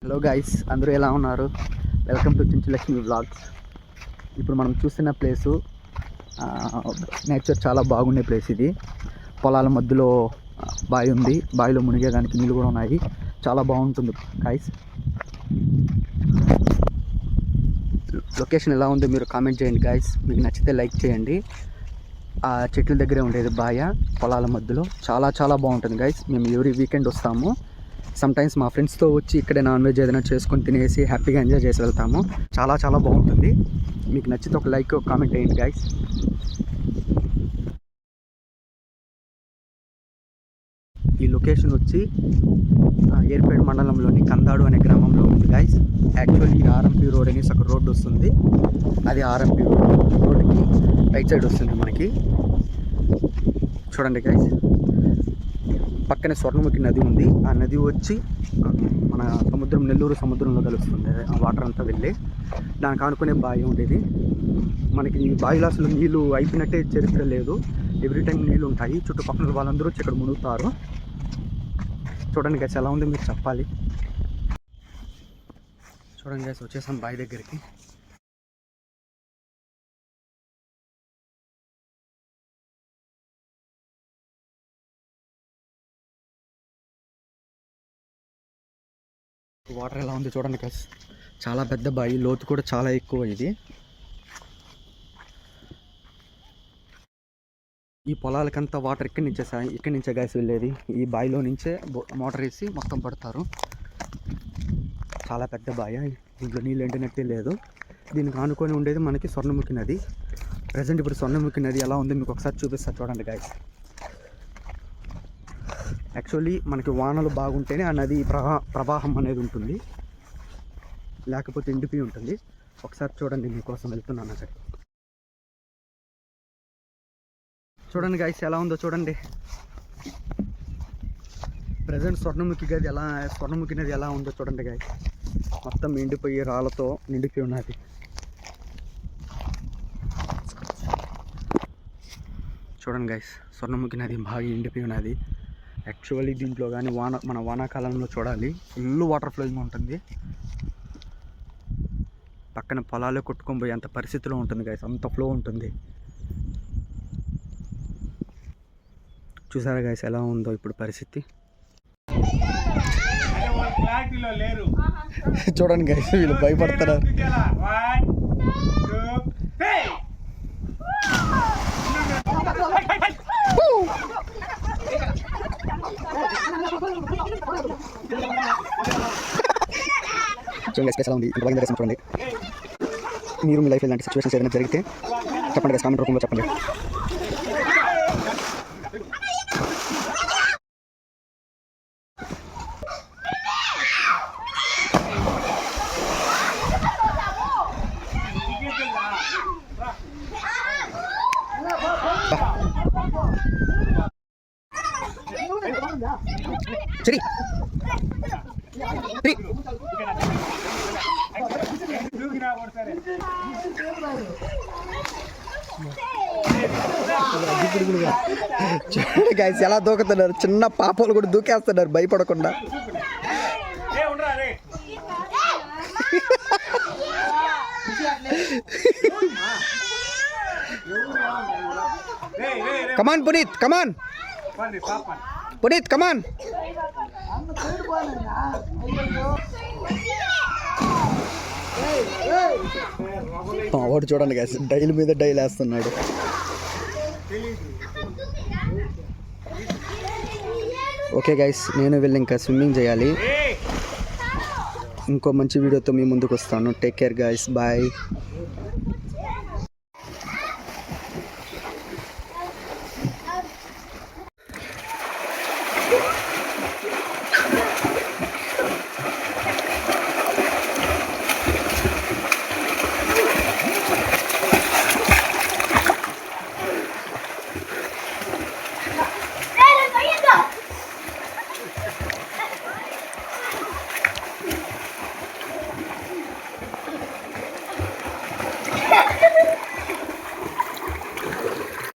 Hello guys, అందరూ ఎలా ఉన్నారు? Welcome to Chinchulakshmi vlogs. ఇప్పుడు మనం చూస్తున్న ప్లేసు నేచర్ చాలా బాగుండే ప్లేస్. ఇది పొలాల మధ్యలో బావి ఉంది. బావిలో మునిగేదానికి నీళ్ళు కూడా ఉన్నాయి. చాలా బాగుంటుంది గైస్. లొకేషన్ ఎలా ఉందో మీరు కామెంట్ చేయండి గైస్. మీకు నచ్చితే లైక్ చేయండి. ఆ చెట్ల దగ్గరే ఉండేది బాయ, పొలాల మధ్యలో చాలా చాలా బాగుంటుంది గైస్. మేము ఎవ్రీ వీకెండ్ వస్తాము. సమ్టైమ్స్ మా ఫ్రెండ్స్తో వచ్చి ఇక్కడే నాన్ వెజ్ ఏదైనా చేసుకొని తినేసి హ్యాపీగా ఎంజాయ్ చేసి వెళ్తాము. చాలా చాలా బాగుంటుంది. మీకు నచ్చితే ఒక లైక్, ఒక కామెంట్ చేయండి గైస్. ఈ లొకేషన్ వచ్చి ఏర్పేట మండలంలోని కందాడు అనే గ్రామంలో ఉంది గైస్. యాక్చువల్లీ ఆర్ఎంపీ రోడ్ అనేసి ఒక రోడ్డు వస్తుంది. అది ఆర్ఎంపీ రోడ్డుకి రైట్ సైడ్ వస్తుంది మనకి. చూడండి గైస్, పక్కనే స్వర్ణముఖి నది ఉంది. ఆ నది వచ్చి మన సముద్రం, నెల్లూరు సముద్రంలో కలుస్తుంది. ఆ వాటర్ అంతా వెళ్ళి దానికి ఆనుకునే బావి ఉండేది. మనకి ఈ బావిలో అసలు నీళ్ళు అయిపోయినట్టే చరిత్ర లేదు. ఎవ్రీ టైం నీళ్ళు ఉంటాయి. చుట్టుపక్కల వాళ్ళందరూ వచ్చి ఇక్కడ మునుగుతారు. చూడండి గైస్, ఎలా ఉంది మీరు చెప్పాలి. చూడండి గైస్, వచ్చేసాం బావి దగ్గరికి. వాటర్ ఎలా ఉంది చూడండి గైస్. చాలా పెద్ద బావి, లోతు కూడా చాలా ఎక్కువ. ఇది ఈ పొలాలకంతా వాటర్ ఇక్కడి నుంచే గైస్ వెళ్ళేది. ఈ బావిలో నుంచే మోటార్ వేసి మొత్తం పడతారు. చాలా పెద్ద బావి. దీంట్లో నీళ్ళు ఎండినట్టే లేదు. దీనికి ఆనుకొని ఉండేది మనకి స్వర్ణముఖి నది. ప్రజెంట్ ఇప్పుడు స్వర్ణముఖి నది ఎలా ఉంది మీకు ఒకసారి చూపిస్తా చూడండి గైస్. యాక్చువల్లీ మనకి వానలు బాగుంటేనే ఆ నది ప్రవాహం అనేది ఉంటుంది, లేకపోతే ఎండిపోయి ఉంటుంది. ఒకసారి చూడండి, మీకోసం వెళ్తున్నాను అక్కడ. చూడండి గైస్, ఎలా ఉందో చూడండి. ప్రజెంట్ స్వర్ణముఖి నది ఎలా ఉందో చూడండి గైస్. మొత్తం ఎండిపోయి రాళ్ళతో నిండిపోయి ఉన్నది. చూడండి గైస్, స్వర్ణముఖి నది బాగా ఎండిపోయి ఉన్నది. యాక్చువల్లీ దీంట్లో కానీ మన వానాకాలంలో చూడాలి, ఫుల్ వాటర్ ఫ్లోయింగ్ ఉంటుంది. పక్కన పొలాలు కొట్టుకొని పోయి అంత పరిస్థితిలో ఉంటుంది గైస్. అంత ఫ్లో ఉంటుంది. చూసారా గైస్ ఎలా ఉందో ఇప్పుడు పరిస్థితి. చూడండి గైస్, వీళ్ళు భయపడతారు. చూడండి స్పెషల్ ఉంది. చూడండి, మీరు మీ లైఫ్ ఇలాంటి సిచ్యువేషన్స్ ఏదైనా జరిగితే చెప్పండి గైస్, కామెంట్ రూపంలో చెప్పండి. సరే చూడండి గైస్ ఎలా దూకుతున్నారు. చిన్న పాపలు కూడా దూకేస్తున్నారు భయపడకుండా. కమాన్ పునీత్, కమాన్ పునీత్, కమాన్. వాడు చూడండి గైస్, డైల్ మీద డైల్ వేస్తున్నాడు. ఓకే గైస్, నేను వెళ్ళి ఇంకా స్విమ్మింగ్ చేయాలి. ఇంకో మంచి వీడియోతో మీ ముందుకు వస్తాను. Take care guys, bye.